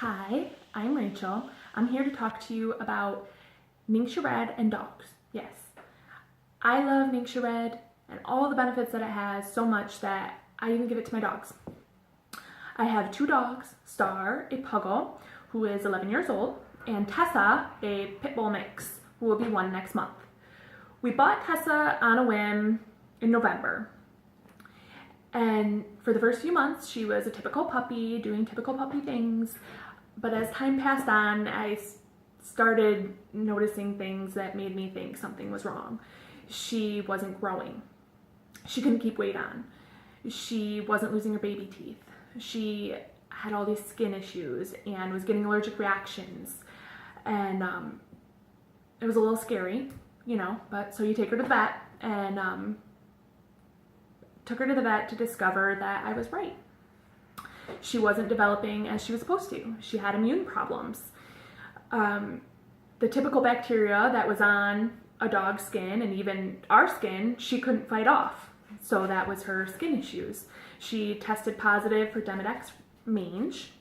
Hi, I'm Rachel. I'm here to talk to you about Ningxia Red and dogs. Yes, I love Ningxia Red and all the benefits that it has so much that I even give it to my dogs. I have two dogs, Star, a puggle, who is 11 years old, and Tessa, a pit bull mix, who will be 1 next month. We bought Tessa on a whim in November. And for the first few months, she was a typical puppy, doing typical puppy things. But as time passed on, I started noticing things that made me think something was wrong. She wasn't growing. She couldn't keep weight on. She wasn't losing her baby teeth. She had all these skin issues and was getting allergic reactions. And it was a little scary, but so you take her to the vet, and took her to the vet to discover that I was right. She wasn't developing as she was supposed to. She had immune problems. The typical bacteria that was on a dog's skin and even our skin, she couldn't fight off. So that was her skin issues. She tested positive for Demodex mange.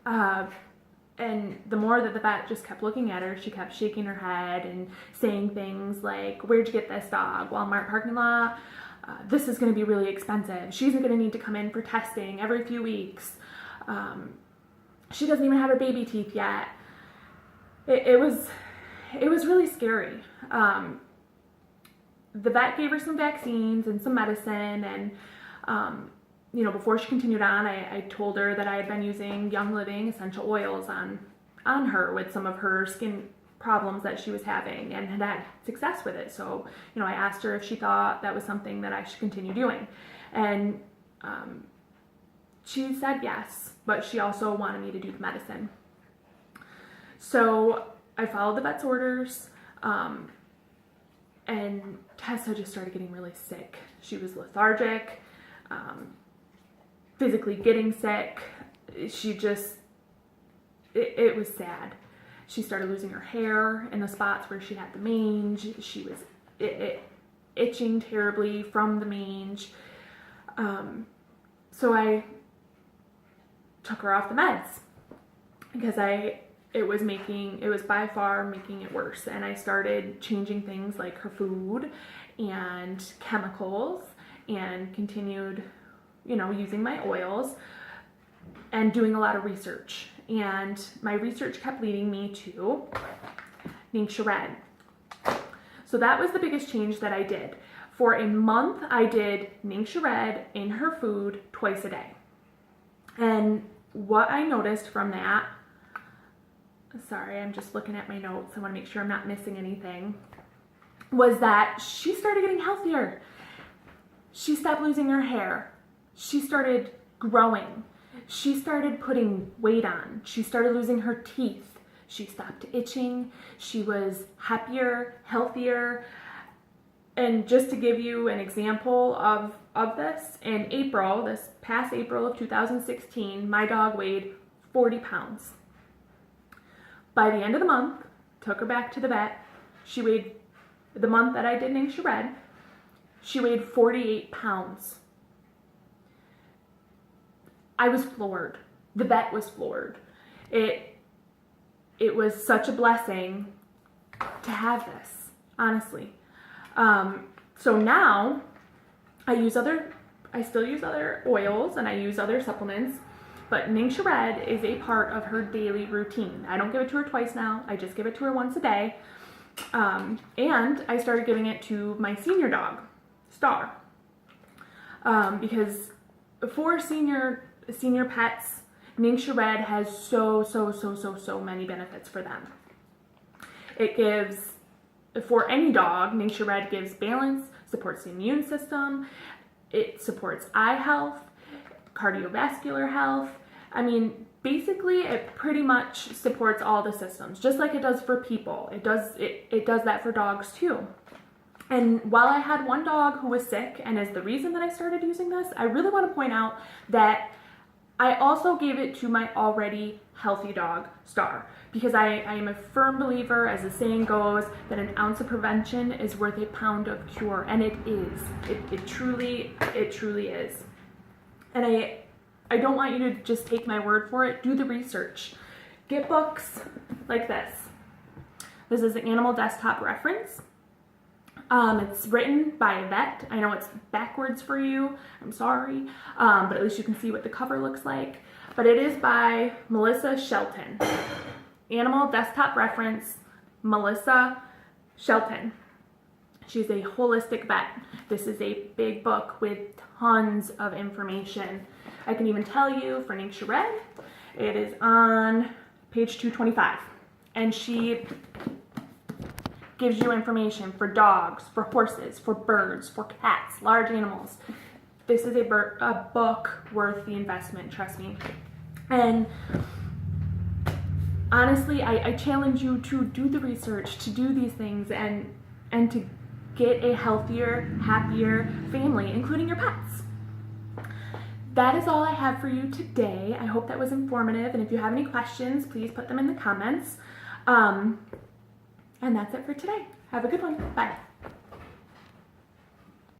And the more that the vet just kept looking at her, she kept shaking her head and saying things like, "Where'd you get this dog? Walmart parking lot? This is going to be really expensive. She's going to need to come in for testing every few weeks. She doesn't even have her baby teeth yet." It was really scary. The vet gave her some vaccines and some medicine, and before she continued on, I told her that I had been using Young Living essential oils on her with some of her skin problems that she was having, and had success with it. So, I asked her if she thought that was something that I should continue doing. And she said yes, but she also wanted me to do the medicine. So I followed the vet's orders, and Tessa just started getting really sick. She was lethargic, physically getting sick. It was sad. She started losing her hair in the spots where she had the mange. She was itching terribly from the mange. So I took her off the meds because it was by far making it worse. And I started changing things like her food and chemicals, and continued, using my oils and doing a lot of research. And my research kept leading me to Ningxia Red. So that was the biggest change that I did. For a month, I did Ningxia Red in her food twice a day. And what I noticed from that, sorry, I'm just looking at my notes, I want to make sure I'm not missing anything, was that she started getting healthier. She stopped losing her hair. She started growing. She started putting weight on. She started losing her teeth. She stopped itching. She was happier, healthier. And just to give you an example of this, in April, this past April of 2016, my dog weighed 40 pounds. By the end of the month, took her back to the vet. She weighed, the month that I did Ningxia Red, she weighed 48 pounds. I was floored. The vet was floored. It was such a blessing to have this, honestly. So now I still use other oils and I use other supplements, but Ningxia Red is a part of her daily routine. I don't give it to her twice now. I just give it to her once a day. And I started giving it to my senior dog, Star, because for senior pets, Ningxia Red has so many benefits for them. It gives, for any dog, Ningxia Red gives balance, supports the immune system, it supports eye health, cardiovascular health. I mean, basically it pretty much supports all the systems, just like it does for people. It does that for dogs too. And while I had one dog who was sick, and is the reason that I started using this, I really want to point out that I also gave it to my already healthy dog, Star, because I am a firm believer, as the saying goes, that an ounce of prevention is worth a pound of cure, and it is. It truly is. And I don't want you to just take my word for it. Do the research. Get books like this. This is an animal desktop reference. It's written by a vet. I know it's backwards for you. I'm sorry. But at least you can see what the cover looks like. But it is by Melissa Shelton. Animal desktop reference, Melissa Shelton. She's a holistic vet. This is a big book with tons of information. I can even tell you for Ningxia Red, it is on page 225. And she gives you information for dogs, for horses, for birds, for cats, large animals. This is a book worth the investment, trust me. And honestly, I challenge you to do the research, to do these things, and to get a healthier, happier family, including your pets. That is all I have for you today. I hope that was informative, and if you have any questions, please put them in the comments. And that's it for today. Have a good one. Bye.